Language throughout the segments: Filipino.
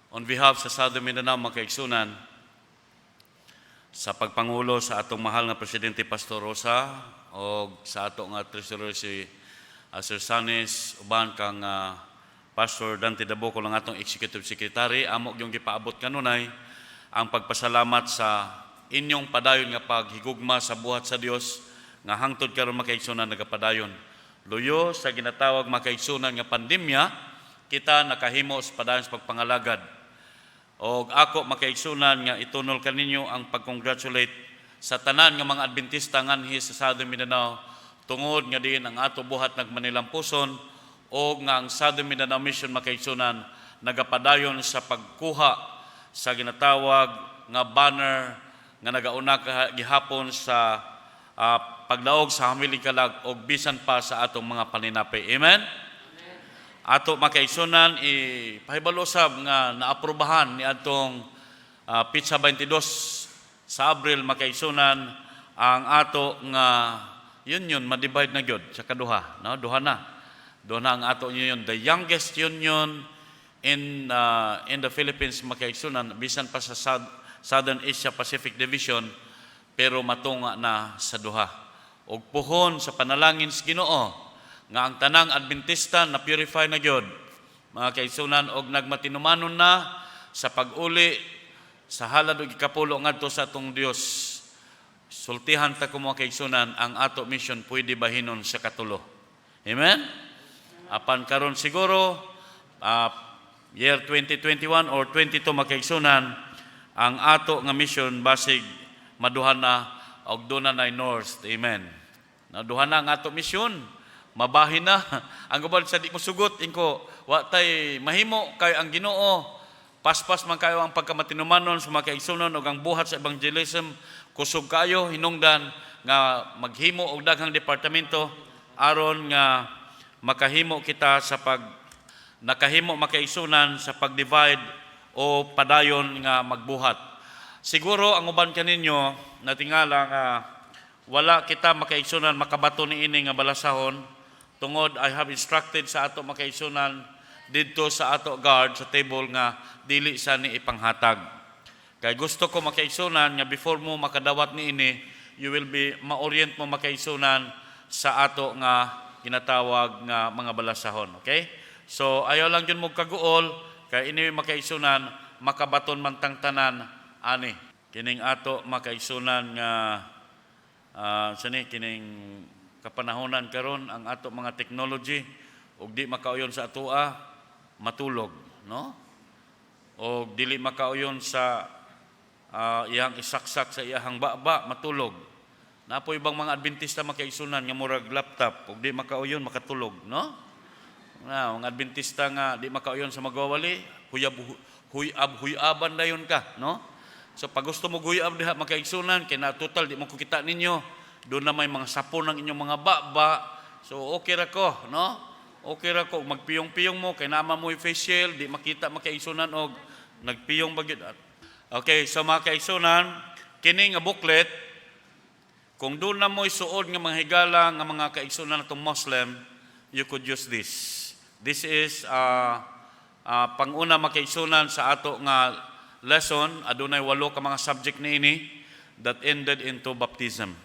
On behalf sa Southern Mindanao, mga kaigsunan, sa pagpangulo sa atong mahal nga Presidente Pastor Rosa o sa atong Treasurer si Sir Sanis, uban kang Pastor Dante Daboco ng atong Executive Secretary, amo yung gipaabot kanunay ang pagpasalamat sa inyong padayon nga paghigugma sa buhat sa Dios nga hangtod karon mga kaigsunan nagapadayon. Luyo sa ginatawag mga kaigsunan nga pandemya, kita nakahimo sa padayon sa pagpangalagad. O ako makaigsunan nga itunol kaninyo ang pag-congratulate sa tanan nga mga Adventista nganhi sa Southern Mindanao tungod nga diin ang ato buhat nagmanilampuson o nga ang Southern Mindanao Mission makaigsunan nagapadayon sa pagkuha sa ginatawag nga banner nga nagauna gihapon sa pagdaog sa hamiling kalag o bisan pa sa atong mga paninapay. Amen? Ato makaigsunan ipahibalo sab nga naaprubahan ni atong Pizza 22 sa Abril makaigsunan ang ato nga union ma-divide na gyud sa kaduha, no? Duha na ang ato union, the youngest union in the Philippines makaigsunan bisan pa sa Southern Asia Pacific Division, pero matunga na sa duha. Og puhon sa panalangin sa Ginoo nga ang tanang Adventista na purify na gyud mga kaigsunan og nagmatinumanon na sa pag-uli sa halad og ikapulo ngadto sa atong Dios. Sultihan ta ko mga kaigsunan ang ato mission pwede bahinon sa katulo. Amen? Apan karon siguro year 2021 or 22 mga kaigsunan ang ato nga mission basig maduhan na og duna na north. Amen. Naduhan na ang ato mission. Mabahin na. Ang gubal sa di mo sugot, inko, wa tay mahimo kay ang Ginoo. Paspas man kayo ang pagkamatinumanon sa mga kaigsunon o ang buhat sa evangelism. Kusog kayo, hinungdan nga maghimo og daghang departamento aron nga makahimo kita sa nakahimo makaigsunan sa pag-divide o padayon nga magbuhat. Siguro ang uban kaninyo natingala nga wala kita makaigsunan makabato ni ini nga balasahon. Tungod, I have instructed sa ato makaigsunan dito sa ato guard sa table nga dili sa ni ipanghatag. Kay gusto ko makaigsunan nga before mo makadawat ni ini, you will be ma-orient mo makaigsunan sa ato nga ginatawag nga mga balasahon. Okay? So ayaw lang yun mo kaguol, kay ini makaigsunan makabaton man tang tanan ani. Kining ato makaigsunan nga kining kapanahonan karon ang ato mga technology ug di makauyon sa atoa matulog, no? O dili makauyon sa iyang isaksak sa iyang baba matulog. Napoy ibang mga Adventista makaigsunan nga murag laptop ug di makauyon makatulog, no? Ang Adventista nga di makauyon sa magwawali, huyaban dayon ka, no? So pag gusto mo guyab diha makaigsunan kay na total di mo kukita ninyo. Doon na may mga sapon ng inyong mga baba. So okay ra ko, no? Okay ra ko magpiyong-piyong mo kay nama mo facial, di makita makaigsunan og nagpiyong bagyod. Okay, so mga kaigsunan, kini nga booklet kung doon na mo isuod nga mga higala nga mga kaigsunan natong Muslim, you could use this. This is panguna makaigsunan sa ato nga lesson, adunay 8 ka mga subject niini that ended into baptism.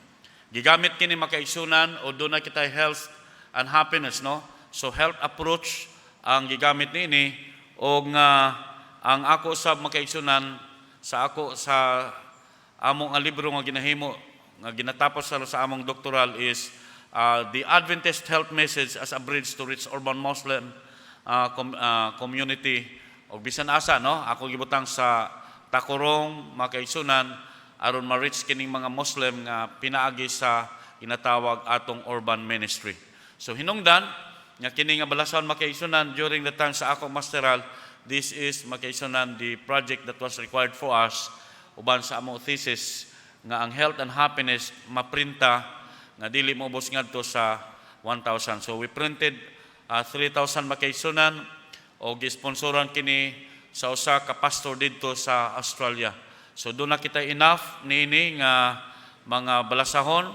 Gigamit kini makaigsunan o doon na kita health and happiness, no? So health approach ang gigamit niini o nga ang ako sa makaigsunan sa among nga libro nga ginahimo nga ginatapos sa among doctoral is the Adventist Health Message as a Bridge to Reach Urban Muslim Community o bisan asa, no? Ako gibutang sa Tacorong makaigsunan aron ma-reach kining mga Muslim nga pinaagi sa ginatawag atong urban ministry. So hinungdan nga kini nga balasan makaigsunan during the time sa ako masteral, this is makaigsunan the project that was required for us uban sa among thesis nga ang health and happiness maprinta nga dili mo ubos ngadto sa 1,000. So we printed 3,000 makaigsunan o gisponsoran kini sa usa ka pastor didto sa Australia. So doon na kita enough niini nga mga balasahon.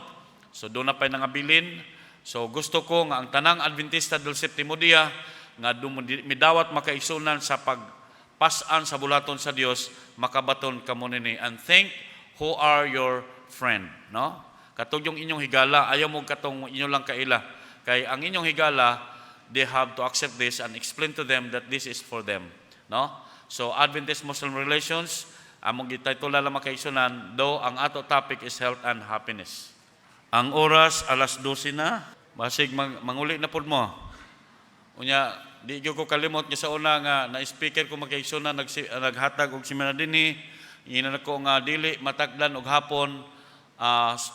So doon na pa'y nangabilin. So gusto ko nga ang tanang Adventista del Septimo Dia nga midawat makaigsunan sa pasan sa bulaton sa Dios, makabaton kamo nini. And think who are your friend, no? Katong yung inyong higala, ayaw mo katong inyo lang kaila. Kay ang inyong higala, they have to accept this and explain to them that this is for them, no? So Adventist Muslim Relations, among gitaytula lang makaisunan, though ang ato topic is health and happiness. Ang oras alas 12 na, basig manguli na pud mo. Unya, di ko kalimot nga sa una nga na-speaker ko makaisunan naghatag og simana dinhi, ina ko nga dili matagdan og hapon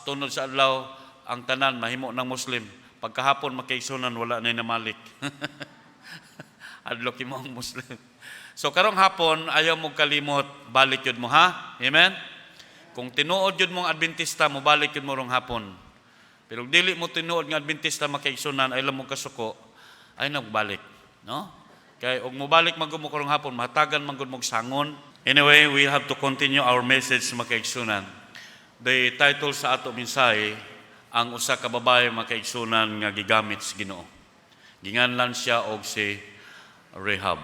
tunod sa adlaw ang tanan mahimo ng Muslim. Pagkahapon makaisunan wala na namalik. Adlaw kimo ang Muslim. So karong hapon ayaw mo kalimot, balik yun mo ha. Amen. Kung tinuod yun mong Adventista mo balik yun mo rong hapon. Pero dili mo tinuod nga Adventista makaisunan ay lang mo kasuko ay nagbalik, no? Kay og mobalik man mo karong hapon mahatagan man gud mo sangon. Anyway, we have to continue our message makaigsunan. The title sa ato mensahe ang usa ka babae makaigsunan nga gigamit sa Ginoo. Ginganlan siya og si Rahab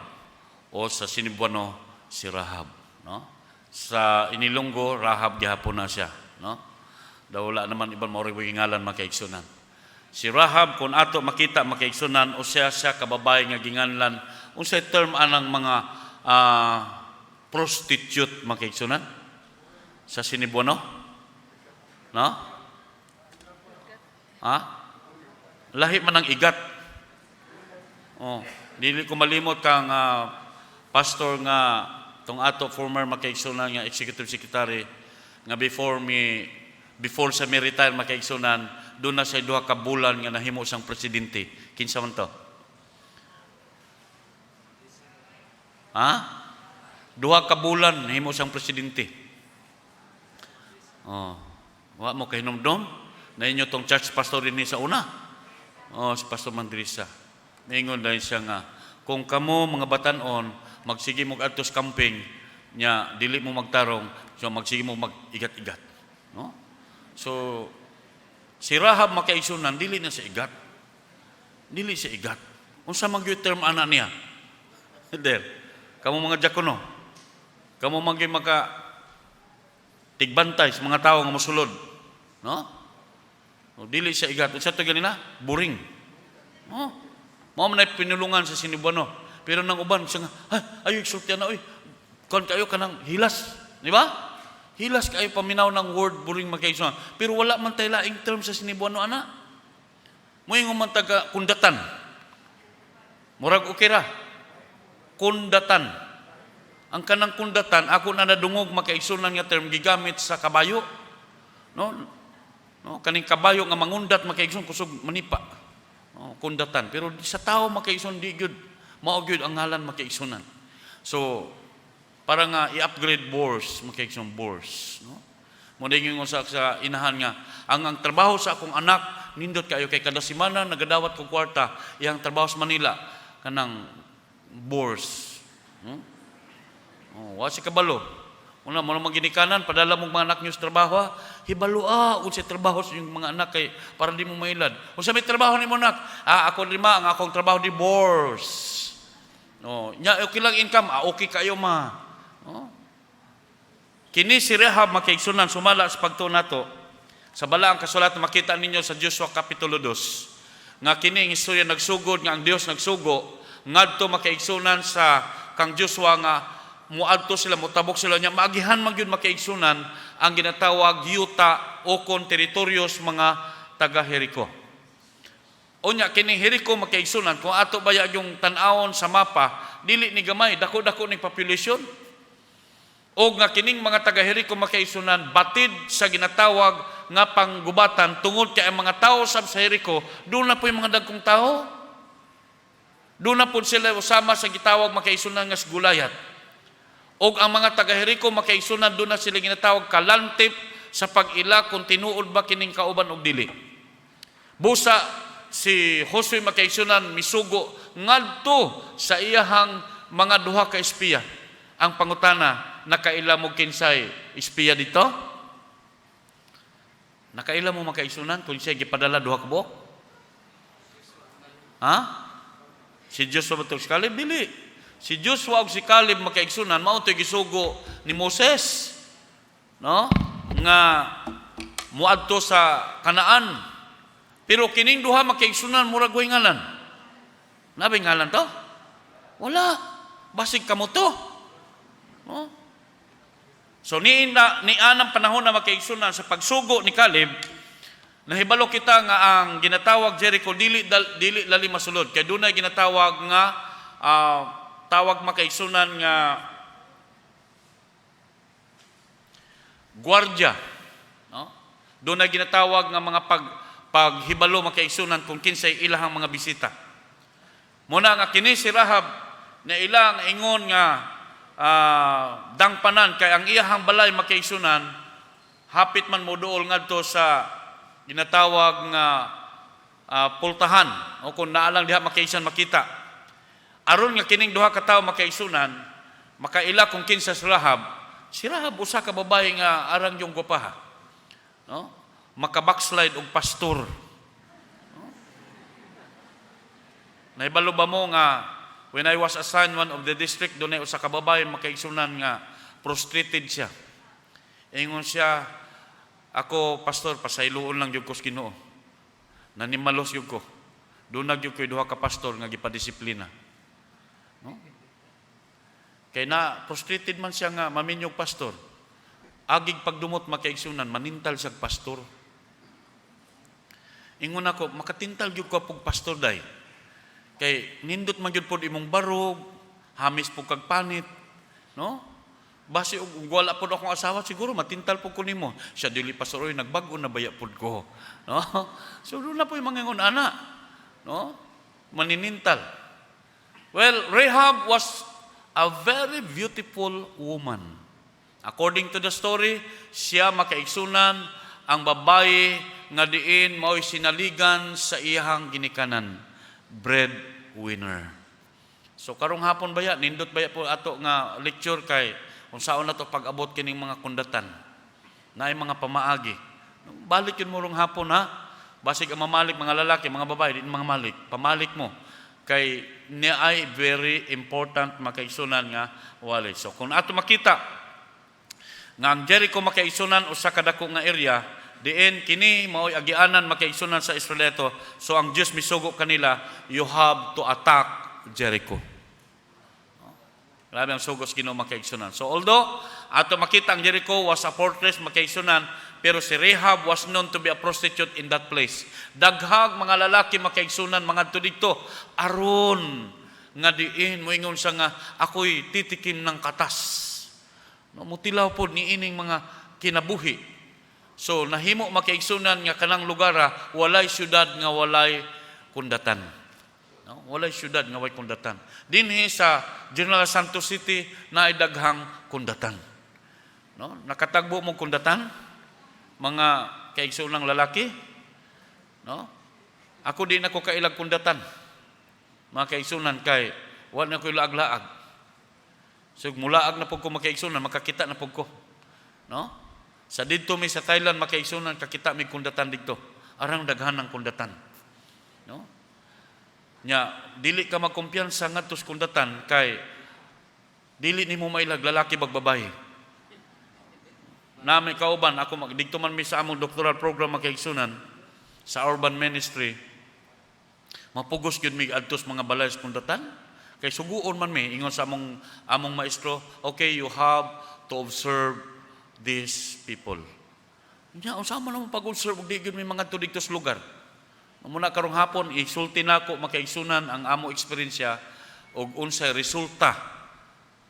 o sa Sinibuano si Rahab, no? Sa Inilonggo Rahab gihapon na siya, no? Daw wala naman ibang mao'y gingalan makaigsunan. Si Rahab kung ato makita makaigsunan o siya kababae nga ginganlan unsay term anang mga prostitute makaigsunan sa Sinibuano, no? Lahi man ang igat. Dili ko malimot kang pastor nga tong ato former makaigsunan nga executive secretary nga before sa retire makaigsunan doon na sa 2 ka bulan nga nahimo sang presidente. Kinsa man to? 2 ka bulan nahimo sang presidente. Wa mo kahinomdom na inyo tong church pastor ni sa una. Si Pastor Mandrisa. Ningon dahil siya nga, kung kamo mga batanon magsige mo adtos camping nya dili mo magtarong, so magsige mo mag-igat-igat, no? So si Rahab makaigsunan dili na sa igat. Dili sa igat. Unsa man gyud term ana niya? Der. Kamo mga diakono. Kamo maka tigbantay sa mga tawo nga mosulod, no? O dili sa igat. Unsa to ganina? Buring. No? Mao man ay pinulungan sa Sinibuano. Pero nang uban siya nga, ayo igsulti na oy. Kon kayo kanang hilas, di ba? Hilas kayo paminaw ng word buring makaigsunan. Pero wala man tay laing term sa Sinibuano ana. Moingon man taga kundatan. Murag okay ra. Kundatan. Ang kanang kundatan ako na nadungog makaigsunan nga term gigamit sa kabayo. No? Kaning kabayo nga mangundat makaigsunan kusog manipa. Kundatan. Pero sa tao makaigsunan di gyud mao gyud ang ngalan makaigsunan. So para nga i-upgrade bores, makaigsunan bores, no? Mo dingon sa inahan nga ang trabaho sa akong anak nindot kayo kay kada semana nagadawat ko kwarta iyang trabaho sa Manila kanang bores. Wa si kabalo. Una mo maginikanan padala mong mga anak niyo sa trabaho, hibalo unsa trabaho sa inyong mga anak kay para di mo mailad. Unsa may trabaho nimo anak? Ako lima ang akong trabaho di bores. No, nya okay lang income, okay kayo ma. No? Kini si Rahab makaigsunan sumala sa pagtuon nato. Sa balaang kasulatan makita ninyo sa Joshua kapitulo 2 nga kini ang istorya nagsugod nga ang Dios nagsugo ngadto makaigsunan sa kang Joshua nga muadto sila motabok sila nya maagihan man gyud makaigsunan ang ginatawag yuta o kon teritoryos mga taga Jericho. Unya kining Jericho makaigsunan kung ato baya yung tan-awon sa mapa dili ni gamay dako-dako ning population. O nga kining mga taga Jericho makaigsunan batid sa ginatawag nga panggubatan tungod kay ang mga tao sa Jericho doon na po yung mga dagkong tao. Doon na po sila usama sa gitawag makaigsunan nga Gulayat. O ang mga taga Jericho makaigsunan doon na sila ginatawag kalantip sa pag-ila kung tinuod ba kining kauban og dili. Busa si Josue makaigsunan misugo ngadto sa iyahang mga duha ka espiya. Ang pangutana, nakaila mo kinsay espiya dito? Nakaila mo makaigsunan kung siya gipadala duha ka buok? Si Joshua Batok Caleb dili. Si Joshua ug si Caleb makaigsunan mao toy gisugo ni Moses, no? Nga muadto sa Kanaan. Pero kining duha makaigsunan murag way ngalan. Nabay ngalan to? Wala. Basig kamo to. No? So ni anang panahon na makaigsunan sa pagsugo ni Caleb, nahibalo kita nga ang ginatawag Jericho dili lali masulod kay dunay ginatawag nga tawag makaigsunan nga gwardiya, no? Dunay ginatawag nga mga paghibalo makaigsunan kung kinsay ilahang mga bisita. Muna nga kini si Rahab na ilang ingon nga dangpanan kay ang iyahang balay makaigsunan hapit man moduol ngadto sa ginatawag nga pultahan o kung naalang diha makaigsunan makita. Aron nga kining duha ka tawo makaigsunan, makaila kung kinsa si Rahab. Si Rahab usa ka babae nga arang yung gwapaha. No? Maka-backslide og pastor. No? Naibalo ba mo nga when I was assigned one of the district, doon ay usa ka babae makaigsunan nga prostrated siya. Ingon siya, ako pastor pasayloon lang jud ko sa Ginoo. Nanimalos jud ko. Doon nagyud ko duha ka pastor nga gipadisiplina. No? Kay na prostrated man siya nga maminyog pastor. Agig pagdumot makaigsunan manintal siya pastor. Ingon ako makatintal gyud ko pug pastor day. Kay nindot man gyud pod imong barog, hamis po kag panit, no? Base og wala pod akong asawa siguro matintal po ko nimo. Siya dili pastor oy nagbag-o na baya pod ko, no? So doon na po yung mangingon ana, no? Maninintal. Well, Rahab was a very beautiful woman. According to the story, siya makaigsunan ang babae nga diin mao'y sinaligan sa iyang ginikanan, breadwinner. So karong hapon baya nindot baya po ato nga lecture kay kung saon na to pag-abot kining mga kundatan. Naay mga pamaagi. Balik yun mo rong hapon ha. Basig ang mamalik mga lalaki, mga babae, din mga malik. Pamalik mo. Kay niya ay very important makaigsunan nga wali. So kung ato makita nga ang Jericho makaigsunan usa ka dako nga area, diin kini mao'y agianan makaigsunan sa Israelito. So ang Dios misugo kanila, you have to attack Jericho. Grabe ang sugos Ginoo makaigsunan. So although ato makita ang Jericho was a fortress makaigsunan, pero si Rahab was known to be a prostitute in that place. Daghag mga lalaki makaigsunan mga dito aron nga diin moingon siya nga ako'y titikim ng katas. No, mutilaw po ni ining mga kinabuhi. So nahimo makaigsunan nga kanang lugar walay syudad nga walay kundatan. No, walay syudad nga walay kundatan. Dinhi sa General Santos City na daghang kundatan. No, nakatagbo mo kundatan mga kaigsunan lalaki. No? Ako din ako kailag kundatan. Mga kaigsunan kay wala na ko laag-laag. So mulaag na pud ko makaigsunan, makakita na pud ko. No? Sa didto mi sa Thailand makaigsunan kakita mi kundatan didto. Arang daghan ng kundatan. No? Nya dili ka magkumpiyansa ngadto sa kundatan kay dili nimo mailag lalaki bag babae. Na may kauban ako dito man mi sa among doctoral program makaigsunan sa urban ministry. Mapugos gyud mi adtos mga balay sa kundatan. Kay suguon man mi ingon sa among maestro, okay, you have to observe these people. Nya unsa man mo pag-observe ug di gyud mi mga tudiktos lugar. Muna karong hapon isulti nako makaigsunan ang amo eksperyensya ug unsay resulta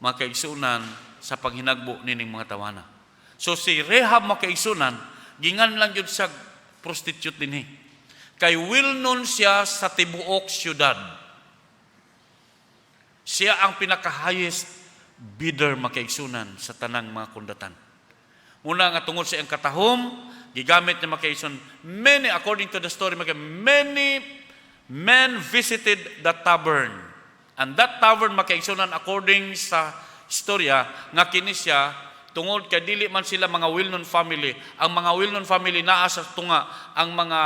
makaigsunan sa paghinagbo nining mga tawana. So si Rahab makaigsunan gingan lang yun sa prostitute dinhi. Kay well-known siya sa tibuok syudad. Siya ang pinaka-highest bidder makaigsunan sa tanang mga kundatan. Muna nga tungod sa iyang katahom, gigamit niya makaigsunan. Many, according to the story, many men visited the tavern. And that tavern makaigsunan according sa istorya nga kini siya tungod kay dili man sila mga well-known family. Ang mga well-known family naa sa tunga ang mga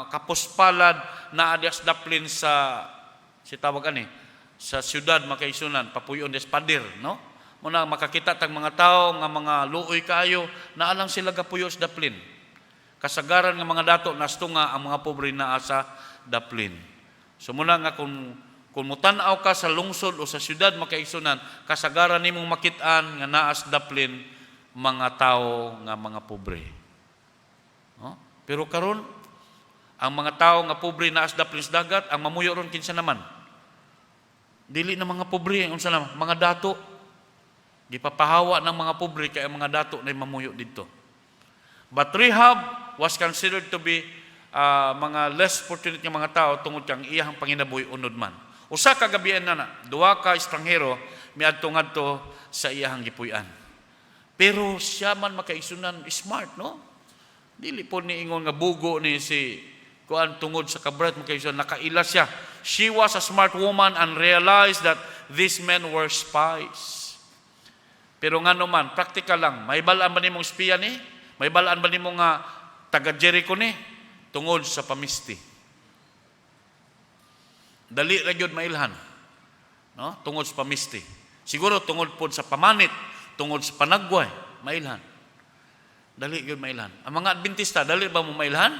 kapuspalad naa dias daplin sa si tawag ani sa syudad makaisunan papuyon des pader, no? Muna makakita tag mga tao nga mga luoy kaayo naalang sila gapuyo sa daplin. Kasagaran nga mga dato nastunga ang mga pobre naa sa daplin. So muna nga kung mutan-aw ka sa lungsod o sa syudad makaisunan, kasagaran nimong makit-an nga naa sa daplin mga tao nga mga pobre. No? Pero karon ang mga tao nga pobre naa sa daplin sa dagat, ang mamuyo ron kinsa naman. Dili na mga pobre, unsa naman, mga dato. Gipapahawa ng mga pobre kay mga dato na mamuyo dito. But Rahab was considered to be mga less fortunate nga mga tao tungod kang iyang panginabuhi unod man. Usa ka gabian na duha ka estranghero miadto ngadto sa iyang gipuy-an. Pero siya man makaisunan smart, no? Dili po ni ingon nga bugo ni si kuan tungod sa kabrat makaisunan nakaila siya. She was a smart woman and realized that these men were spies. Pero nga naman, practical lang. May balaan ba nimong espiya ni? May balaan ba nimong taga Jericho ni? Tungod sa pamisti. Dali ra gyud mailhan. No? Tungod sa pamisti. Siguro tungod po sa pamanit, tungod sa panagway, mailhan. Dali gyud mailhan. Ang mga Adventista, dali ba mo mailhan?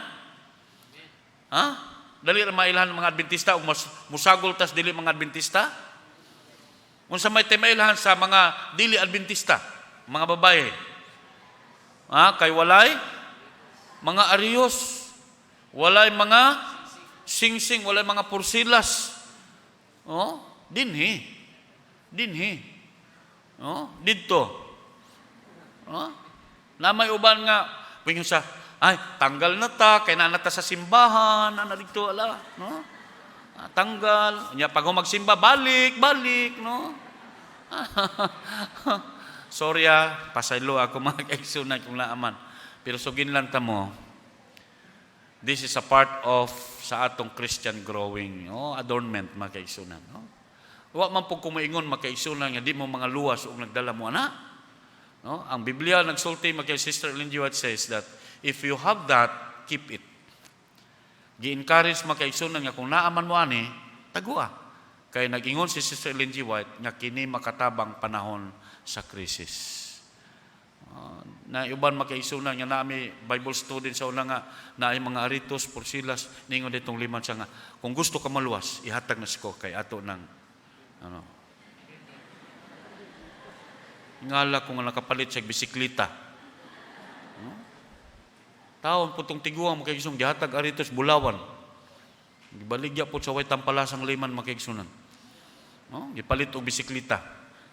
Ha? Dali ra mailhan ang mga Adventista o musagol tas dili mga Adventista? Unsa may timailhan sa mga dili Adventista, mga babae? Kay walay mga Arios, walay mga singsing, walay mga porsilas. Dinhi. Didto. Na may uban nga wingon sa ay tanggal na ta kay na ta sa simbahan ana dito ala, no? Tanggal, nya pag magsimba balik, no? Sorry pasaylo ako mga kaigsunan kung laaman. Pero sugin lang ta mo. This is a part of sa atong Christian growing, no? Adornment mga kaigsunan, no? Wa man pug kumaingon mga kaigsunan nga di mo mga luwas ug nagdala mo ana. No? Ang Biblia nagsulti mga Sister Ellen G. White says that if you have that, keep it. Gi-encourage makaigsunan nga kung naaman mo ani, tagua. Kaya nag-ingon si Sister Ellen G. White nga kini makatabang panahon sa krisis. Na uban makaigsunan nga naami Bible student sa una nga naay mga aritos, porsilas, ningon ditong liman siya nga kung gusto ka maluwas, ihatag na siko kay ato ng ngala kung nakapalit sa bisikleta. Taon putong tiguang makaigsunan gihatag aritos Bulawan. Gibaligya po sa way tampalasang liman makaigsunan. Gipalit og bisikleta.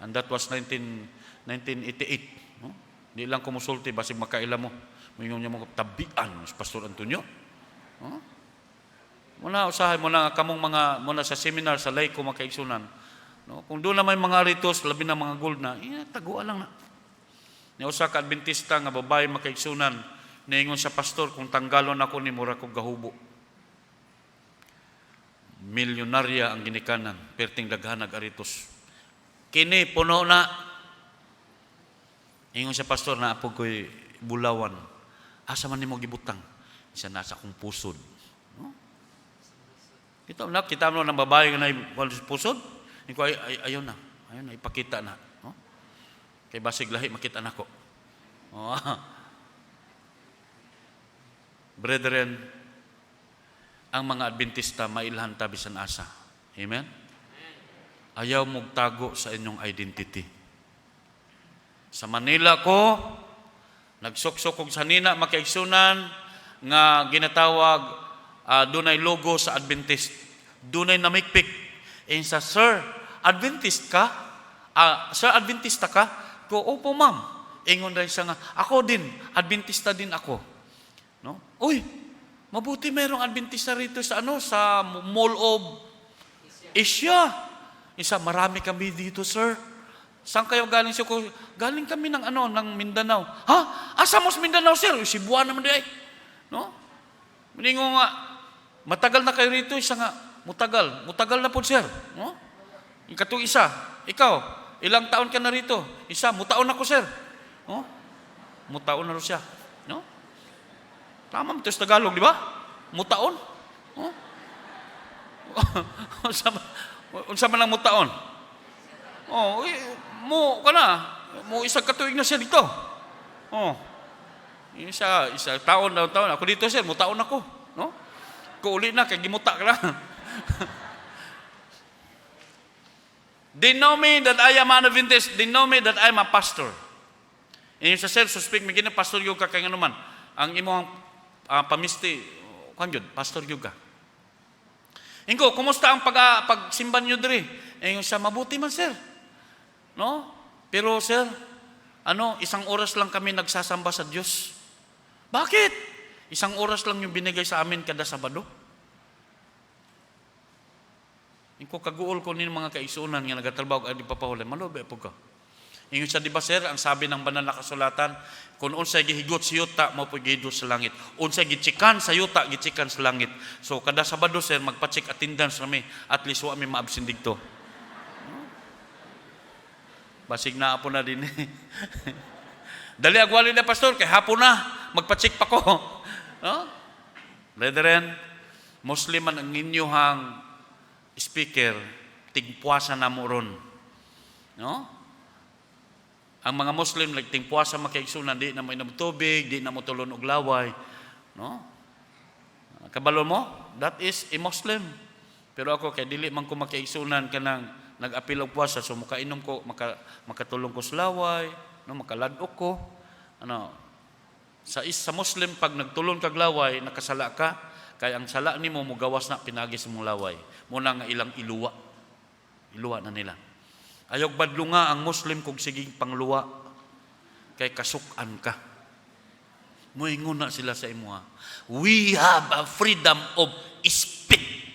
And that was 1988. Di lang kumusulti basig makaila mo. Moingon niya mo tabian si Pastor Antonio. Muna usahay mo na kamong mga muna sa seminar sa lay ko makaigsunan. Kung doon na may mga aritos labi na mga gold na, taguan lang na. Ni usa ka Adventista nga babae makaigsunan niingon sa pastor kung tanggalon ako ni mura kog gahubo. Milyonarya ang ginikanan, perting daghan nag-aritos. Kini puno na. Ingon sa pastor na apog ko'y Bulawan. Asa man nimo gibutang? Isa nasa akong pusod. No? Kita mo ng babae nga na pusod? Iko ayaw na. Ayaw na, ipakita na. No? Kay basig lahi makita na ko. Brethren, ang mga Adventista mailhan ta bisan asa. Amen? Ayaw mong tago sa inyong identity. Sa Manila ko, nagsuksok og sanina makaigsunan nga ginatawag dunay logo sa Adventist. Dunay namikpik. Sa Sir, Adventist ka? Sir, Adventista ka? Ko, opo ma'am. Ingon dahil siya nga, ako din, Adventista din ako. No? Uy, mabuti mayroong Adventista rito sa sa Mall of Asia. Isa, marami kami dito, sir. Saan kayo galing siya? Galing kami ng ng Mindanao. Ha? Asa mo sa Mindanao, sir? Cebuan naman di ay. No? Miningo nga, matagal na kayo rito, isa nga, mutagal na po, sir. No? Ikatong isa, ikaw, ilang taon ka na rito? Isa, mutaon ako, sir. No? Mutaon na rin siya. No? Tama mo ito sa Tagalog, di ba? Mutaon. No? Unsa man lang mo taon? Oh, mo kana. Mo isang katuig na siya dito. Oh. Isa taon daw taon. Ako dito sir, mo taon ako, no? Kuuli na kay gimuta ka lang. They know me that I am an Adventist. They know me that I am a pastor. And sa sir, suspect me gina pastor yung kakay nga naman. Ang imong pamisti, kanjud, pastor yung ka. Ingo, kumusta ang pagsimban nyo diri? Yung sa mabuti man sir. No? Pero sir, isang oras lang kami nagsasamba sa Diyos. Bakit? Isang oras lang yung binigay sa amin kada Sabado. Ingo, kaguol ko ni mga kaisunan nga nagatrabaho at di papahulay. Malobe po ka. Ingon sa di ba sir, ang sabi ng banal na kasulatan, kung unsay gihigot sa yuta, mo po gihigot sa langit. Unsay gichikan sa yuta, gichikan sa langit. So kada Sabado sir, magpa-check attendance kami, at least wa mi maabsent dito. Basig na po na din. Dali agwali na pastor, kay hapon na, magpa-check pa ko. No? Brethren, Muslim man ang inyong speaker, tigpuasa na mo ron. No? Ang mga Muslim, tingpuasa makaigsunan, di na mo inom tubig, di na mo tulon og laway. No? Kabalo mo? That is a Muslim. Pero ako, kay dili man ko makaigsunan kanang nag-apil og puasa, so makainom ko, makatulong ko sa laway, no? Makaladok ko. Sa Muslim, pag nagtulon kag laway, nakasala ka, kay ang sala nimo mugawas na pinagis mong laway. Muna nga ilang iluwa. Iluwa na nila. Ayog badlo nga ang Muslim kung siging pangluwa kay kasukan ka. Muingon na sila sa imo. We have a freedom of speech.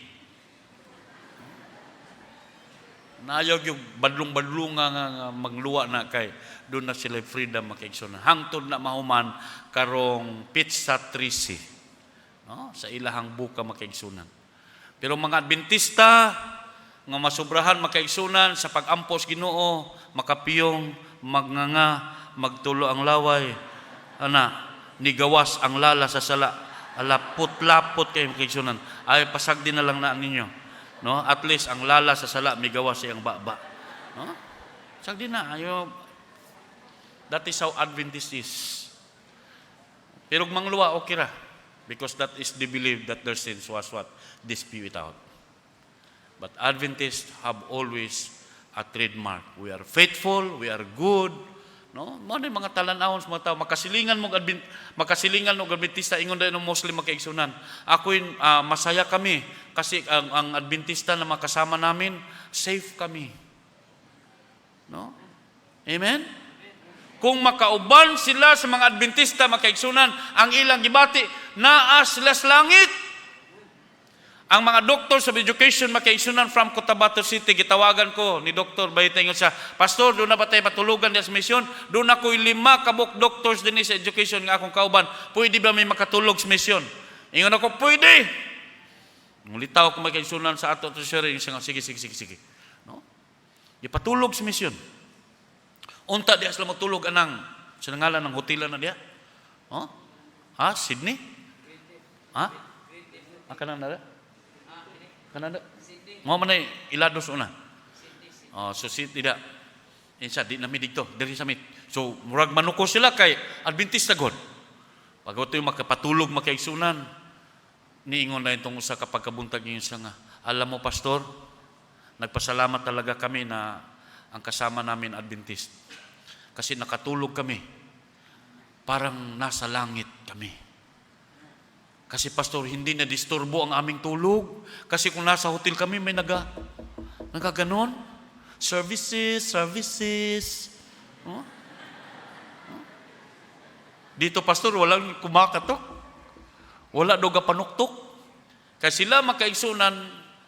Naayog yung badlong-badlong nga magluwa na kay doon na sila freedom makaigsunan. Hangtod na mahuman karong pizza 13. No? Sa ilahang buka makaigsunan. Pero mga Adventista nga masubrahan makaigsunan sa pag-ampos Ginoo, makapiyong, magnganga, magtulo ang laway, nigawas ang lala sa sala, lapot-lapot kayo makaigsunan. Ay pasagdi na lang na ninyo. No? At least ang lala sa sala migawas sa iyang baba. No? Sagdi na ayo. That is how Adventist is. Pero mangluwa okay ra, because that is the belief that their sins was what? Dispute out. But Adventists have always a trademark. We are faithful, we are good. No? Mo ni mga talan-awon sa mga tao, makasilingan mo Adventista ingon dayon ng Muslim makaigsunan. Ako masaya kami kasi ang Adventista na makasama namin, safe kami. No? Amen. Kung makauban sila sa mga Adventista makaigsunan, ang ilang gibati naa sila sa langit. Ang mga doctors of education makaigsunan from Cotabato City, gitawagan ko ni Dr. Bayita ingon siya, Pastor, doon na ba tayo patulugan sa misyon? Doon ako 5 kabuk doctors din sa education nga akong kauban. Pwede ba may makatulog sa misyon? Ingon ako, pwede. Ngulitaw ko makaigsunan sa ato treasury, sige. No? Ipatulog sa misyon. Unta diya sila matulog anang sinangalan ng hotelan na diya. Oh? Sydney? Kanang na Kanada? Mo man ilados una. So tidak. Insa di nami dito, diri sa mit. So murag manuko sila kay Adventista god. Pag ito yung makapatulog makaigsunan, niingon na itong usa kapag kabuntag niyo siya nga. Alam mo pastor, nagpasalamat talaga kami na ang kasama namin Adventist. Kasi nakatulog kami. Parang nasa langit kami. Kasi pastor, hindi na disturbo ang aming tulog. Kasi kung nasa hotel kami, may nagaganon. Services. Oh? Dito pastor, walang kumakatok. Wala daw panuktok. Kasi sila makaigsunan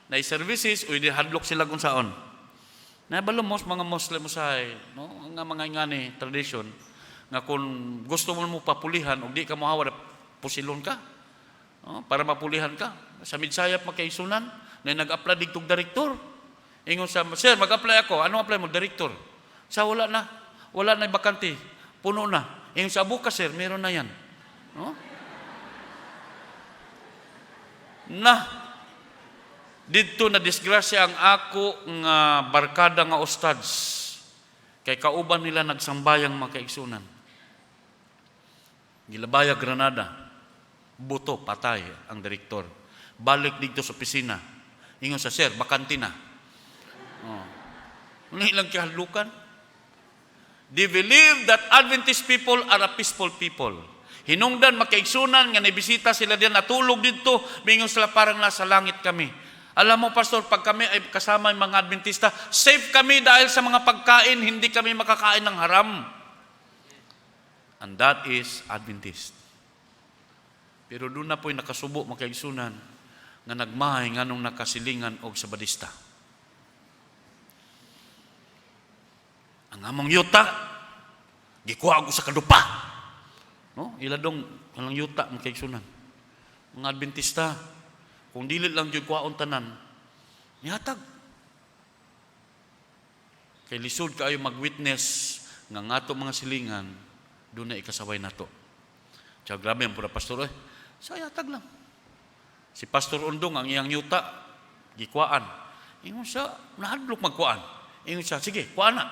na services, o hadlok sila kung saan. Nabalo mo mga Muslim usahay, no? Ang mga ingani, tradition, nga kung gusto mo papulihan, o di ka mahawa, pusilon ka. Para mapulihan ka. Sa Midsayap makaigsunan, na nag-apply digtog direktor. Ingon sa, sir, mag-apply ako. Anong apply mo? Direktor. Sa wala na bakante. Puno na. Ingon sa bukas, sir, meron na yan. No? Dito na disgrasya ang ako nga barkada nga ustads. Kay kauban nila nagsambayang mga kaigsunan. Gilabaya Granada, buto, patay ang direktor. Balik dito sa opisina. Ingon sa, sir, bakante na. Ano ilang kahalukan? They believe that Adventist people are a peaceful people. Hinungdan, makaigsunan, nga nibisita sila diyan, natulog dito, mingon sila parang nasa langit kami. Alam mo, Pastor, pag kami ay kasama yung mga Adventista, safe kami dahil sa mga pagkain, hindi kami makakain ng haram. And that is Adventist. Pero doon na po'y nakasubo, makaigsunan, nga nagmahay nga nung nakasilingan og Sabadista. Ang among yuta, gikuha ako sa kadupa. No? Iladong ang yuta, makaigsunan. Mga Adventista, kung dili lang yung kuhaon tanan, nihatag. Kay lisod kaayo mag-witness nga ngato mga silingan, doon na ikasaway nato. Tsaka grabe ang pura pastor, sa yatag lang. Si Pastor Undong, ang iyang yuta, gikuhaan. Ingon siya, nahadlok magkuhaan. Ingon siya, sige, kuhaan na.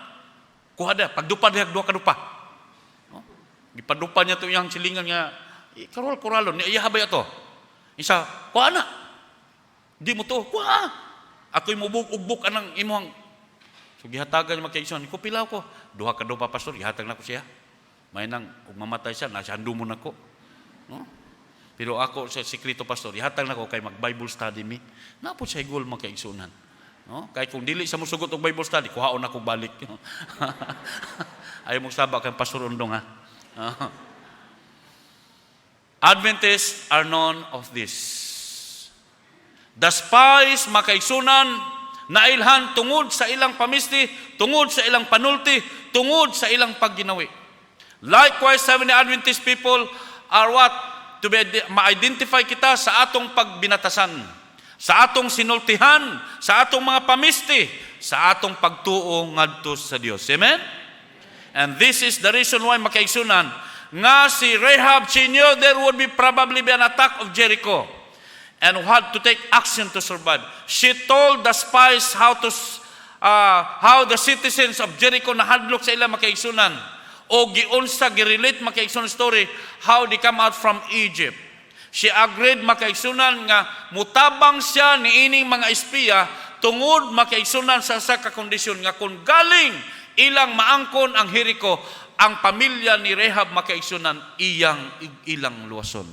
Kuha na, pagdupa na, duha kadupa. No? Gipadupa niya ito iyang silingan nga, karol-koralon, iyahabay ito. Isa, kuha na. Di mo to, kuha. Ako'y mubuk-ugbuk anang imuhang. So, gihatagan niya magkaigsunan. Ko pilaw ko. Duha kadupa, pastor, gihatag na ko siya. May nang, kung mamatay siya, nasa hando mo na ko. No? Pero ako sa sikreto, pastor, ihatag na ko kay mag-Bible study me. Napo siya igol magkaigsunan. No? Kahit kung dili sa musugot og Bible study, kuhaon ako balik. Ayaw mong sabak kay Pastor Undong, ha? Adventists are known of this. The spies, makaigsunan, nailhan tungod sa ilang pamisti, tungod sa ilang panulti, tungod sa ilang pagginawi. Likewise, Seventh-day Adventist people are what? To be ma-identify kita sa atong pagbinatasan, sa atong sinultihan, sa atong mga pamisti, sa atong pagtuo ngadto sa Dios. Amen? And this is the reason why makaigsunan nga si Rahab, she knew there would be probably be an attack of Jericho and had to take action to survive. She told the spies how the citizens of Jericho nahadlok sa ila makaigsunan. O giunsa girelate makaigsunan story how they come out from Egypt. She agreed makaigsunan nga mutabang siya niining mga espiya tungod makaigsunan sa ka kondisyon nga kung galing ilang maangkon ang Jericho, ang pamilya ni Rahab makaigsunan ilang luwason.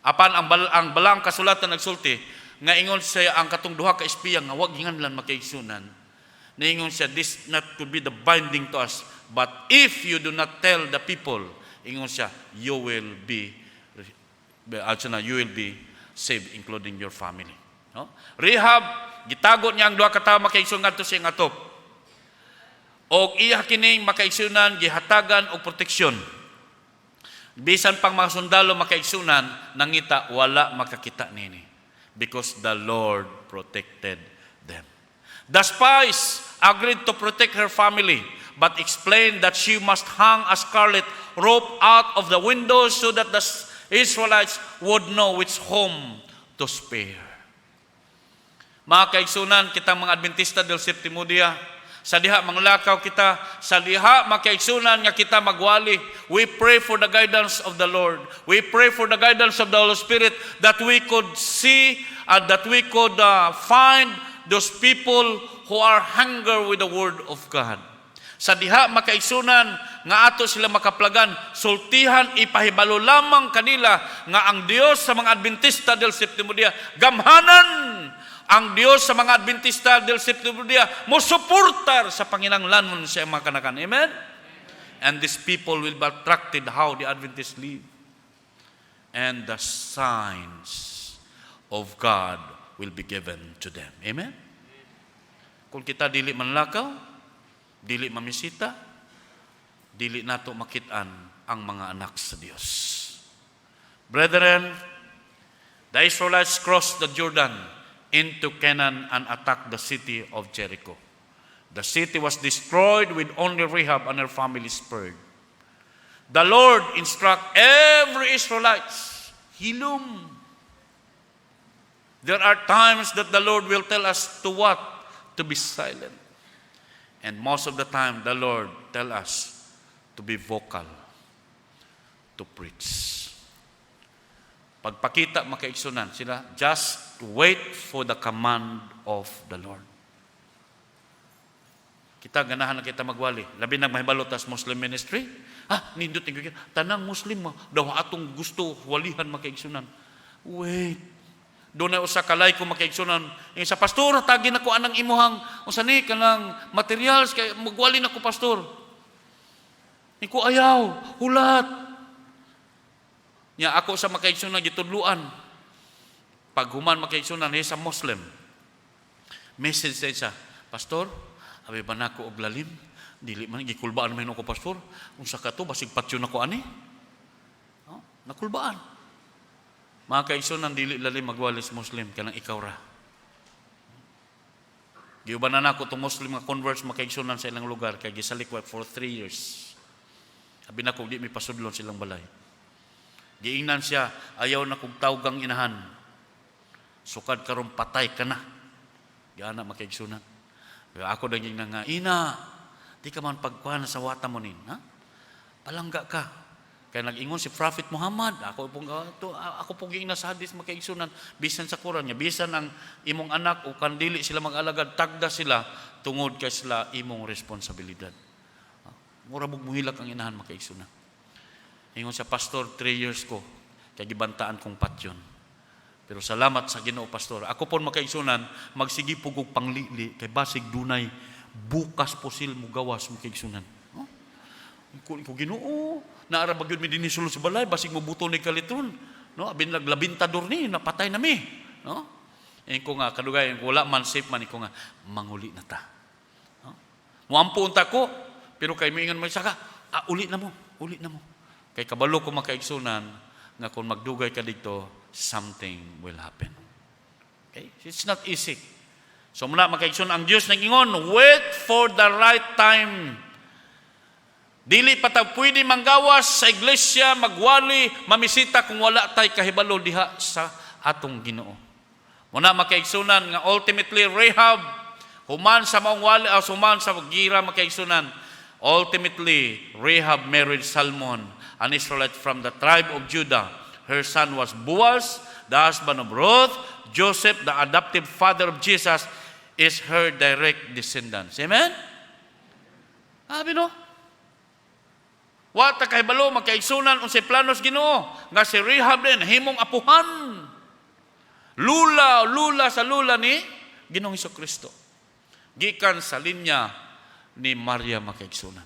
Apan ang balang kasulatan nagsulti nga ingon siya ang katong duha ka espiya nga wag ginganlan makaigsunan. Naingon siya, this not could be the binding to us, but if you do not tell the people, ingon siya, you will be saved, including your family. No? Rahab, gitagot niya ang duha ka tawo makaigsunan ngadto sa iyang atop. Og iya kining makaigsunan gihatagan og proteksyon. Bisan pang mga sundalo makaigsunan nangita wala makakita nini because the Lord protected them. The spies agreed to protect her family, but explained that she must hang a scarlet rope out of the windows so that the Israelites would know which home to spare. Mga kaigsunan, kitang mga Adventista del Séptimo Día, sa diha manglakaw kita, sa diha makaigsunan nga kita magwali. We pray for the guidance of the Lord. We pray for the guidance of the Holy Spirit that we could see and that we could find those people who are hunger with the Word of God. Sa diha makaigsunan nga ato sila makaplagan, sultihan ipahibalo lamang kanila nga ang Dios sa mga Adventista del Séptimo Día, gamhanan ang Dios sa mga Adventista del Séptimo Día, mosuportar sa panginahanglanon sa mga kanakan. Amen? And these people will be attracted how the Adventists live. And the signs of God will be given to them. Amen? Kung kita dili manlakaw, dili mamisita, dili nato makitaan ang mga anak sa Dios. Brethren, the Israelites crossed the Jordan into Canaan and attacked the city of Jericho. The city was destroyed with only Rahab and her family spared. The Lord instruct every Israelite, hilom. There are times that the Lord will tell us to what? To be silent. And most of the time, the Lord tell us to be vocal, to preach. Pagpakita makaigsunan sila, just wait for the command of the Lord. Kita ganahan na kita magwali. Labi nang mahibalo tas Muslim ministry. Nindot tingin tanang Muslim daw atong gusto walihan makaigsunan. Wait. Doon na usa kalay ko makaigsunan. Sa pastor, tagin ako anang imuhang usa ni kanang materials kay magwali na ko pastor. Niku ayaw, hulat. Nya ako sa makaigsunan gitudluan. Pag human makaigsunan sa Muslim. Message sa isa, pastor, abi ba nako og lalim? Dili man gikulbaan man ako pastor. Unsa ka to basig patyo nako ani? Nakulbaan. Mga kaigsunan dili lalim magwalis Muslim kanang ikaw ra. Giubanan nako to Muslim nga converts makaigsunan sa ilang lugar kay gisalikwat for 3 years. Abi nako di mi pasudlon silang balay. Giingnan siya, ayaw na kong tawgang inahan. Sukad karon patay ka na. Giana makaigsunan. Ako daging nga, ina, di ka man pagkuhan sa wata mo nin. Palangga ka. Kaya nag-ingon si Prophet Muhammad, ako pong giingnan sa hadis makaigsunan, bisan sa Quran niya, bisan ang imong anak o kandili sila mag-alagad, tagda sila, tungod kay sila imong responsibilidad. Mura muhilak ang inahan makaigsunan. Ingon sa pastor, 3 years ko, kaya gibantaan kong patyon. Pero salamat sa Ginoo pastor. Ako po makaigsunan, magsigipog og panglili, kay basig dunay, bukas posil mo gawas makaigsunan. Ko Ginoo, naara ba gyud mi dinhi sulod sa balay, basig mo buto ni kalitron. No, abin naglabintador ni, napatay na mi. No? Ko nga, kadugay, wala man safe man, ko nga, manguli na ta. No? Muampo unta ko, pero kay mingon may saka, uli na mo. Kay kabalo ko makaigsunan nga kung magdugay ka dito, something will happen. Okay? It's not easy. So muna makaigsunan ang Dios nag-ingon, wait for the right time. Dili pa ta pwede manggawas sa iglesia, magwali, mamisita kung wala tay kahibalo diha sa atong Ginoo. Muna makaigsunan nga ultimately Rahab human sa maong wali human sa gira makaigsunan. Ultimately Rahab married Salmon, an Israelite from the tribe of Judah. Her son was Boaz, the husband of Ruth. Joseph, the adoptive father of Jesus, is her direct descendant. Amen? Sabi no? Wata kahibalo, magkaigsunan unsay planos Ginoo nga si Rahab din, himong apuhan. Lula sa lula ni Ginoong Hesukristo. Gikan sa linya ni Maria makaigsunan.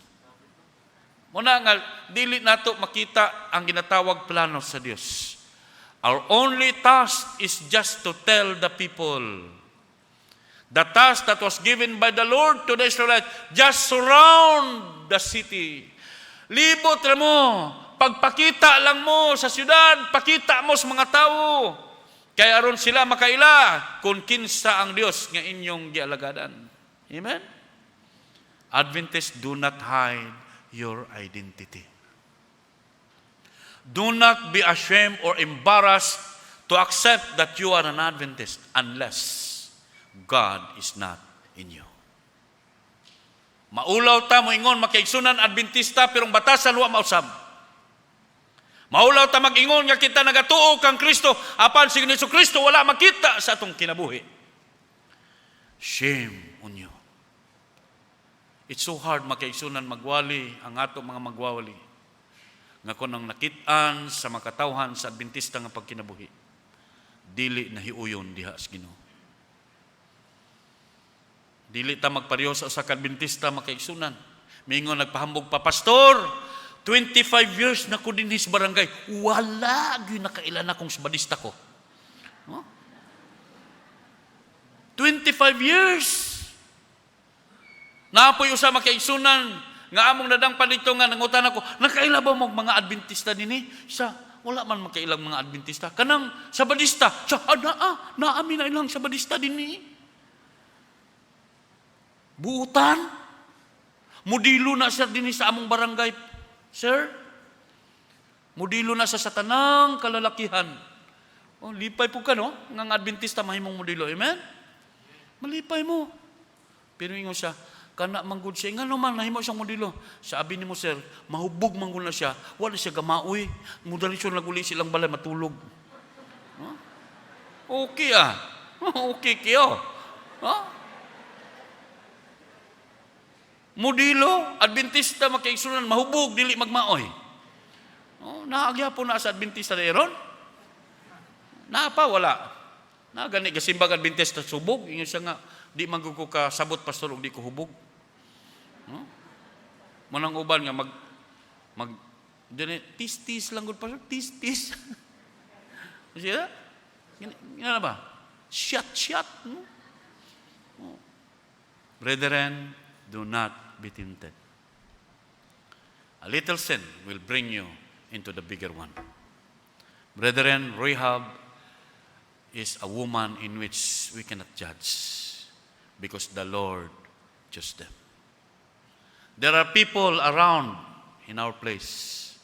Muna nga, dili nato makita ang ginatawag plano sa Dios. Our only task is just to tell the people. The task that was given by the Lord to the Israelites, just surround the city. Libot ra mo, pagpakita lang mo sa syudad, pakita mo sa mga tao. Kaya aron sila makaila kung kinsa ang Dios nga inyong gialagadan. Amen? Adventists, do not hide your identity. Do not be ashamed or embarrassed to accept that you are an Adventist unless God is not in you. Maulaw ta mo ingon makaigsunan Adventista pero ang batasan wa mausab. Maulaw ta mag-ingon nga kita nagatuo kang Kristo apan si Kristo wala makita sa atong kinabuhi. Shame on you. It's so hard makaigsunan magwali ang atong mga magwawali. Nga kung ang nakitaan sa makatawhan sa Adventista nga pagkinabuhi, dili na hiuyon diha sa Ginoo. Dili ta magpareho sa Adventista makaigsunan. Mingon nagpahambog pa, Pastor, 25 years na ko din sa barangay. Wala gyud nakailan akong sabadista ko. No? 25 years. Naapoy usa makaigsunan nga among nadang palito nga nangutan ako, nakaila ba mo mga Adventista dinhi? Sa wala man makailang mga Adventista. Kanang sabadista, sa naami na ilang sabadista dinhi. Buutan. Modilo na sir dinhi sa among barangay, sir. Modilo na sa tanang kalalakihan. Oh, lipay po ka, no? Ngang Adventista mahimong modelo. Amen? Malipay mo. Pero ingon siya, kana manggod siya. Nga naman, nahimo siyang modelo. Sabi ni mo, sir, mahubog manggod na siya. Wala siya gamaoy. Mudali siya naguli silang balay, matulog. Huh? Okay Okay kayo. Huh? Modelo, Adventista makaigsunan, mahubog, dili magmaoy. Oh, naagya po na sa Adventista na iron. Naapa, wala. Gani gasimbag Adventista subog. Ingon siya nga, di magkuko ka sabot pastor, di ko hubog. Manang uban nga, tis-tis lang gud pastor, tis-tis. Siya? Nga ba? Shot. Brethren, do not be tempted. A little sin will bring you into the bigger one. Brethren, Rahab is a woman in which we cannot judge because the Lord chose them. There are people around in our place.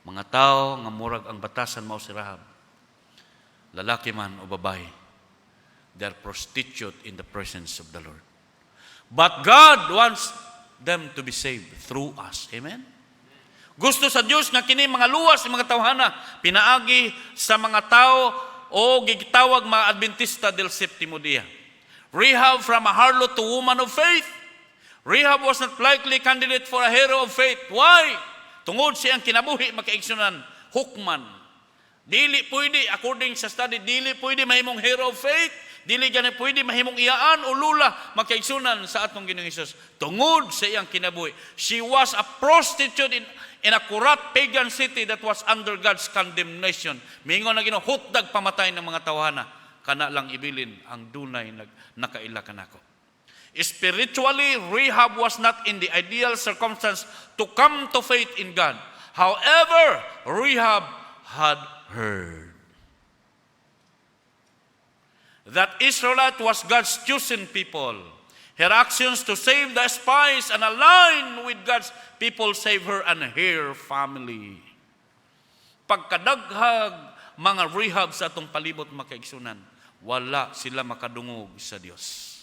Mga tao nga murag ang batasan mao si Rahab. Lalaki man o babae. They are prostitute in the presence of the Lord. But God wants them to be saved through us. Amen? Gusto sa Diyos nga kini mga luwas ng mga tawhana pinaagi sa mga tao o gigtawag mga Adventista del Septimo Dia. Rahab from a harlot to woman of faith. Rahab was not likely candidate for a hero of faith. Why? Tungod siyang kinabuhi makaigsunan hukman. Dili pwede, according sa study, dili pwede mahimong hero of faith. Dili gani pwede mahimong iyaan o lula makaigsunan sa atong Ginoong Hesus. Tungod sa iyang kinabuhi. She was a prostitute in a corrupt pagan city that was under God's condemnation. Mingon na Ginoo, hutdag pamatay ng mga tawhana. Kana lang ibilin ang dunay nakaila kanako. Spiritually, Rahab was not in the ideal circumstance to come to faith in God. However, Rahab had heard that Israelite was God's chosen people. Her actions to save the spies and align with God's people save her and her family. Pagkadaghag mga Rahab sa atong palibot makaigsunan, wala sila makadungog sa Dios.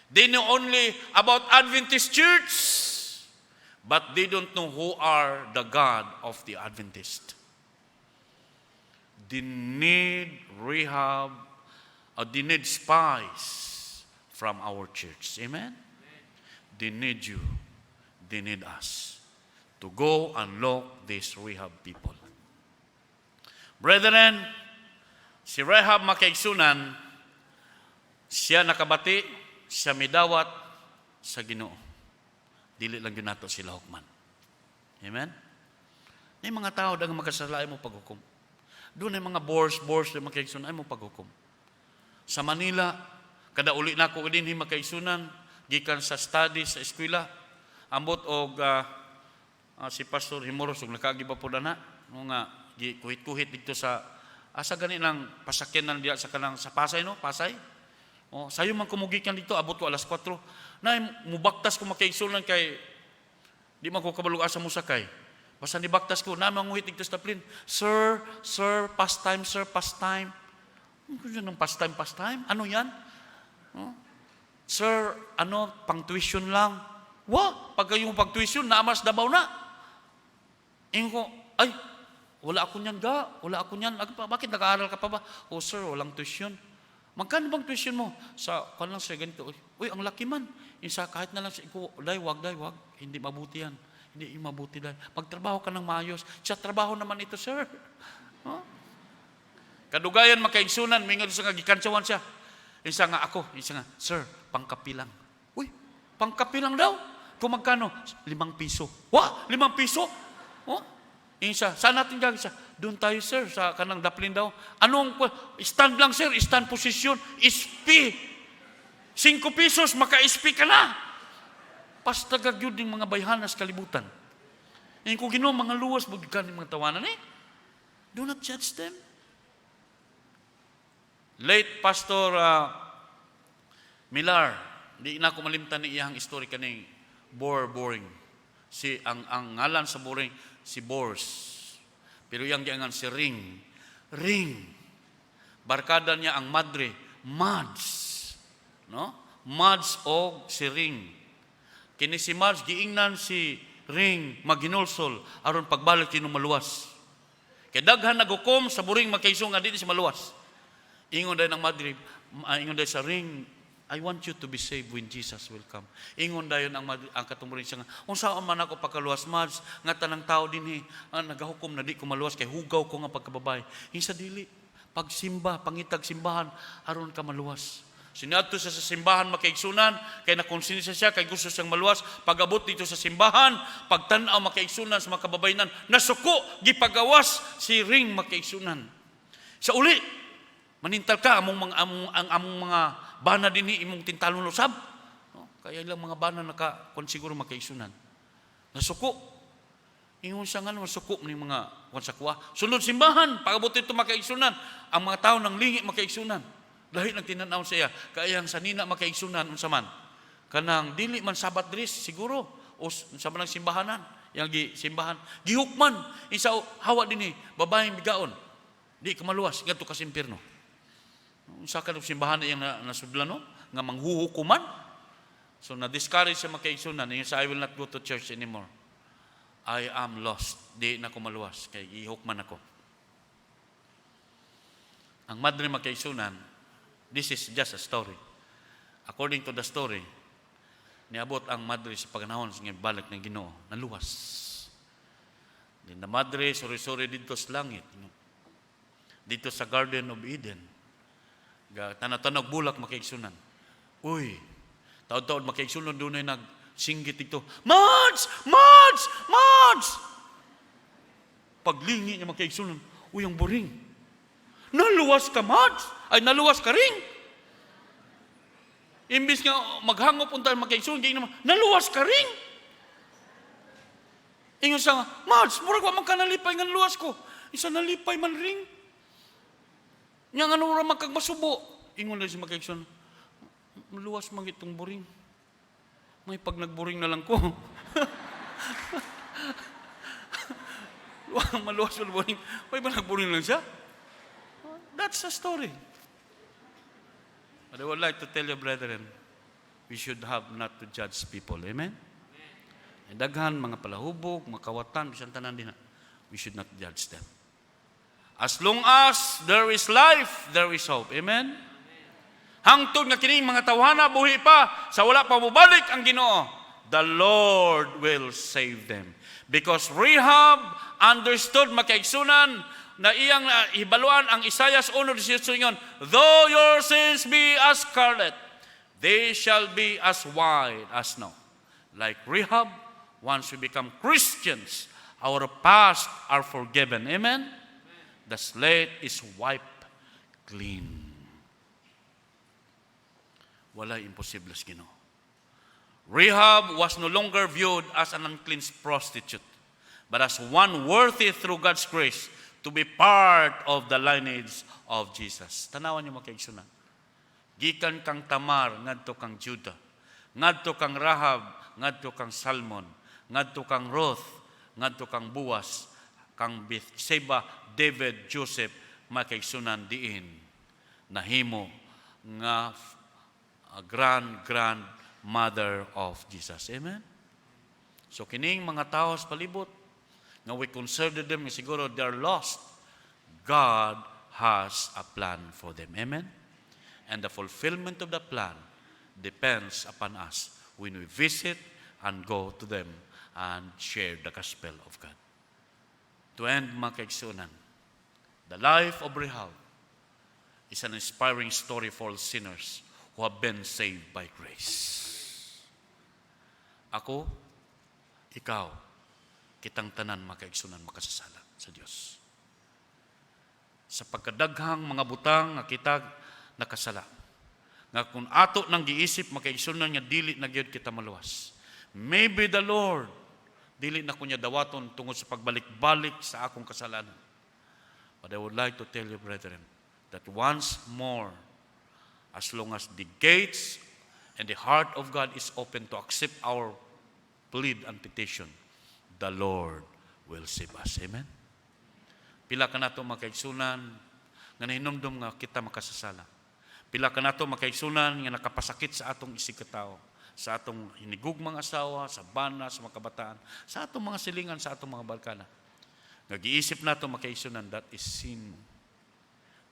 They know only about Adventist church, but they don't know who are the God of the Adventist. They need Rahab, they need spies from our church. Amen? They need you. They need us to go and look these Rahab people. Brethren, si Rahab makaigsunan, siya nakabati, siya midawat sa Ginoo. Dili lang yun nato sila hukman. Amen? May mga tao dagang magkasala ay mo paghukom. Doon ay mga bors na makaigsunan ay mo paghukom. Sa Manila, kada uli na ko din makaigsunan, gikan sa study sa eskwela, ambot og si Pastor Himoros ug nakagiba po na nga kuhit-kuhit dito sa asa gani lang pasakyanan diya sa kanang sa Pasay no, Pasay. Oh, sayo man kumugikan dito abot ko alas 4. Na mubaktas ko makaigsunan kay di man ko kabalo asa mo sakay. Basta ni baktas ko na manguhit dito sa plane. Sir, past time. Ano past time? Ano yan? Oh? Sir, pang tuition lang. Pag yung pag tuition, naamas dabaw na. Ingo ko, ay, wala ako niyan Bakit nag-aaral ka pa ba? Oh sir, walang tuition. Magkano bang tuition mo? Sa, kung lang siya ganito, uy, ang laki man. Isa, kahit na lang siya, wag. Hindi mabuti yan. Hindi mabuti dahil. Magtrabaho ka ng maayos. Siya, trabaho naman ito, sir. Huh? Kadugayan, makaigsunan, may nga nga gikantsawan siya. Isa nga, sir, pangkapilang. Uy, pangkapilang daw? Kung magkano? 5 piso. 5 piso? Oh? Isa, saan natin gagawin siya? Doon tayo, sir, sa kanang daplin daw. Stand lang, sir, stand position, ispi. 5 pesos, maka-ispi ka na. Pastagag yun ng mga bayhanas kalibutan. Yung kung Ginoo, mga luwas, bugikan ng mga tawanan do not judge them. Late Pastor Millar, di na ko malimtan ni iyang story kaning boring. Ang ngalan sa boring, si Bors. Pero yang giangan si Ring. Barkada niya ang madre, Mads. No? Mads o si Ring. Kini si Mads, giingnan si Ring, maginulsol, aron pagbalik yun maluwas. Kaya daghan nagukom sa buring magkaisong nga dito si maluwas. Ingon dahil ng madre, ingon dahil sa Ring, I want you to be saved when Jesus will come. Ingon dayon ang katumuring siya nga, unsaan man ako pagkaluwas, Mads, nga tanang tao din nagahukom na di ko maluwas, kay hugaw ko nga pagkababay. Hinsa dili, pagsimba, pangitag simbahan, aron ka maluwas. Siniadto siya sa simbahan makaigsunan, kay nakonsensya siya, kay gusto siyang maluwas. Pag-abot dito sa simbahan, pagtanaw makaigsunan sa mga kababayanan, nasuko, gipagawas si Ring makaigsunan. Sa uli, manintal ka among mga bana dinhi imong tintalon usab. No? Kaya ilang mga bana siguro makaigsunan. Nasuko. Ingon siya nga nasuko ni mga wansakwa. Sunod simbahan, pag-abot dito makaigsunan, ang mga tao nang lingi makaigsunan. Dahil nagtinanaw siya, kaya ang sanina makaigsunan unsa man. Kanang dili man sabat dris siguro o sa manang simbahanan, yang simbahan gihukman isa hawa dinhi babaeng bigaon. Di ka maluwas ngadto ka sa impierno. Unsa ka simbahan yang nasudlan no nga manghuhukuman. So na-discourage siya makaigsunan, yung sa I will not go to church anymore. I am lost. Di na ko maluwas kay gihukman ako. Ang madre makaigsunan, this is just a story. According to the story, niabot ang madre sa paganahon sa balik ng Ginoo, naluwas. Din na madre, suri-suri dito sa langit. Dito sa Garden of Eden. Tanatanog bulak makaigsunan. Uy, taod-taod makaigsunan doon ay nagsinggit dito. Mads! Mads! Mads! Paglingi niya makaigsunan, uy, ang boring. Naluwas ka, Mads! Ay, naluwas ka ring. Imbis nga maghangop punta makaigsunan, naluwas ka ring. Ingon siya nga, Mads, murag wa man ka nalipay nga naluwas ko. Isa nalipay man ring. Nga nga nura magkagmasubo. Ingon na si makaigsunan, maluwas man itong buring. May pag nagburing na lang ko. Maluwas man buring. May ba nagburing lang siya? That's the story. But I would like to tell you, brethren, we should have not to judge people. Amen? Daghan, mga palahubog, mga kawatan, bisan tanan din. We should not judge them. As long as there is life, there is hope. Amen? Hangtod nga kining mga tawhana buhi pa sa wala pa mobalik ang Ginoo, the Lord will save them. Because Rahab understood makaigsunan na iyang hibaluan ang Isaiah 1:18, though your sins be as scarlet, they shall be as white as snow. Like Rahab, once we become Christians, our past are forgiven. Amen? The slate is wiped clean. Wala imposible sa Ginoo. Rahab was no longer viewed as an unclean prostitute, but as one worthy through God's grace to be part of the lineage of Jesus. Tanawan niyo makaigsunan. Gikan kang Tamar, ngadto kang Judah. Ngadto kang Rahab, ngadto kang Salmon. Ngadto kang Ruth, ngadto kang Boaz, kang Bathsheba, David, Joseph, makaigsunan diin. Nahimo nga grandmother of Jesus. Amen? So kining mga tao sa palibot, nga we consider them, siguro they're lost. God has a plan for them. Amen? And the fulfillment of the plan depends upon us when we visit and go to them and share the gospel of God. To end, mga kaigsunan, the life of Rahab is an inspiring story for all sinners who have been saved by grace. Ako, ikaw, kitang tanan makaigsunan makasasala sa Dios. Sa pagkadaghang mga butang nga kita nakasala. Nga kung ato nang giisip makaigsunan nga dili na gyud kita maluwas. Maybe the Lord dili na kunya dawaton tungod sa pagbalik-balik sa akong kasalanan. But I would like to tell you, brethren, that once more, as long as the gates and the heart of God is open to accept our plea and petition, the Lord will save us. Amen? Pila ka na ito makaigsunan, nga nahinumdum nga kita makasasala. Pila ka nato makaigsunan nga nakapasakit sa atong isig katao, sa atong hinigugmang asawa, sa bana, sa mga kabataan, sa atong mga silingan, sa atong mga barkada. Nag-iisip nato makaigsunan, that is sin.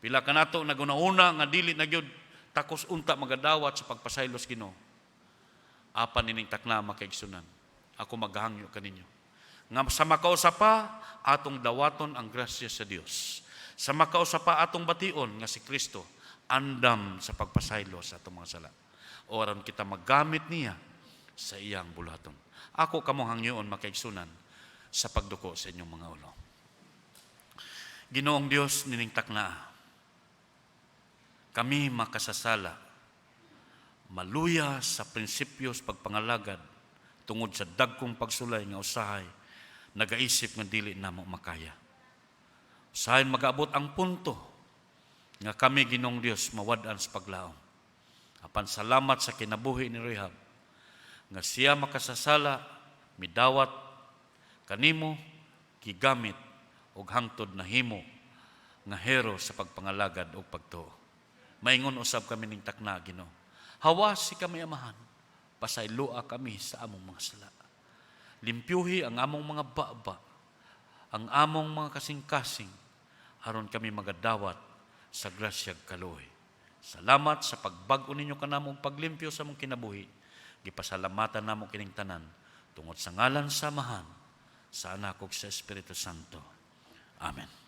Pila ka nato naguna-una nga dili na gyud takos unta magadawat sa pagpasaylos Ginoo. Apan nining takna makaigsunan. Ako maghangyo kaninyo. Nga sa makausapa atong dawaton ang grasya sa Dios. Sa makausapa atong bation nga si Kristo andam sa pagpasaylo sa atong mga sala. Oran kita maggamit niya sa iyang bulaton. Ako kamong hangyoon makaigsunan sa pagduko sa inyong mga ulo. Ginoong Dios nining takna. Kami makasasala, maluya sa prinsipyos pagpangalagad tungod sa dagkong pagsulay nga usahay, nagaisip nga dili namo makaya. Usahay mag-abot ang punto nga kami Ginoong Dios mawad-an sa paglaom. Apan salamat sa kinabuhi ni Rehab nga siya makasasala, midawat kanimo, gigamit og hangtod na himo nga hero sa pagpangalagad o pagtuo. Maingon usab kami ning takna Ginoo. Hawasi kami amahan, pasaylua kami sa among mga sala. Limpyuhi ang among mga baba, ang among mga kasing-kasing, aron kami magadawat sa grasyag kaluoy. Salamat sa pagbag-o ninyo kanamo og paglimpyo sa among kinabuhi. Gipasalamatan namo kining tanan tungod sa ngalan samahan sa Anak ug sa Espiritu Santo. Amen.